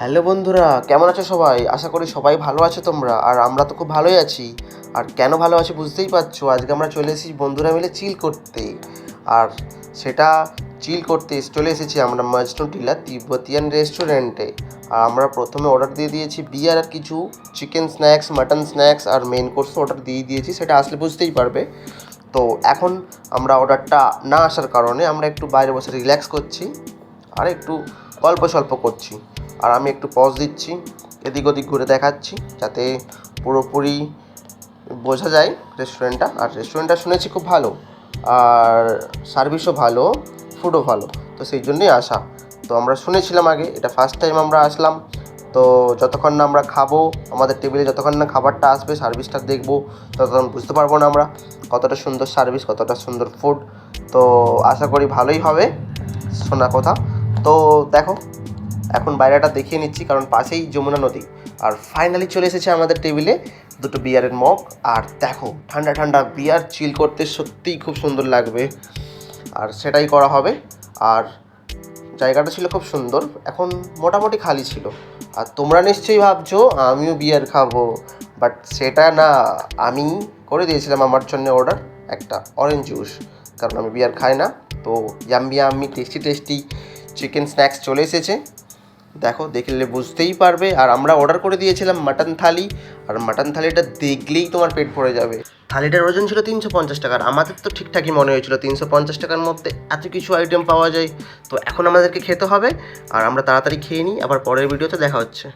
Hello বন্ধুরা, কেমন আছো সবাই? আশা করি সবাই ভালো আছো তোমরা। আর আমরা তো খুব ভালোই আছি। আর কেন ভালো আছি বুঝতেই পারছো, আজকে আমরা চলে এসেছি বন্ধুরা মিলে চিল করতে। আর সেটা চিল করতে চলে এসেছি আমরা মজনু টিলা তিব্বতিয়ান রেস্টুরেন্টে। আর আমরা প্রথমে অর্ডার দিয়ে দিয়েছি বিয়ার আর কিছু চিকেন স্ন্যাক্স, মাটন স্ন্যাক্স আর মেন কোর্স অর্ডার দিয়ে দিয়েছি, সেটা আসলে বুঝতেই পারবে। তো এখন আমরা অর্ডারটা না আসার কারণে আমরা একটু বাইরে বসে রিল্যাক্স করছি আর একটু গল্প সল্প করছি। আর আমি একটু পজ দিচ্ছি, এদিক ওদিক ঘুরে দেখাচ্ছি, যাতে পুরোপুরি বোঝা যায় রেস্টুরেন্টটা। আর রেস্টুরেন্টটা শুনেছি খুব ভালো, আর সার্ভিসও ভালো, ফুডও ভালো, তো সেই জন্যই আসা। তো আমরা শুনেছিলাম আগে, এটা ফার্স্ট টাইম আমরা আসলাম। তো যতক্ষণ না আমরা খাবো, আমাদের টেবিলে যতক্ষণ না খাবারটা আসবে, সার্ভিসটা দেখবো, ততক্ষণ বুঝতে পারবো না আমরা কতটা সুন্দর সার্ভিস, কতটা সুন্দর ফুড। তো আশা করি ভালোই হবে, শোনা কথা। তো দেখো, এখন বাইরেটা দেখিয়ে নিচ্ছি, কারণ পাশেই যমুনা নদী। আর ফাইনালি চলে এসেছে আমাদের টেবিলে দুটো বিয়ারের মগ। আর দেখো, ঠান্ডা ঠান্ডা বিয়ার চিল করতে সত্যিই খুব সুন্দর লাগবে, আর সেটাই করা হবে। আর জায়গাটা ছিল খুব সুন্দর, এখন মোটামুটি খালি ছিল। আর তোমরা নিশ্চয়ই ভাবছো আমিও বিয়ার খাবো, বাট সেটা না। আমি করে দিয়েছিলাম আমার জন্য অর্ডার একটা অরেঞ্জ জুস, কারণ আমি বিয়ার খাই না। তো yummy yummy tasty tasty chicken snacks চলে এসেছে, দেখো, দেখলে বুঝতেই পারবে। আর আমরা অর্ডার করে দিয়েছিলাম মাটন থালি, আর মাটন থালিটা দেখলেই তোমার পেট ভরে যাবে। থালিটার ওজন ছিল 350 টাকার। আমাদের তো ঠিকঠাকই মনে হয়েছিল 350 টাকার মধ্যে এত কিছু আইটেম পাওয়া যায়। তো এখন আমাদেরকে খেতে হবে, আর আমরা তাড়াতাড়ি খেয়ে নিই, আবার পরের ভিডিওতে দেখা হচ্ছে।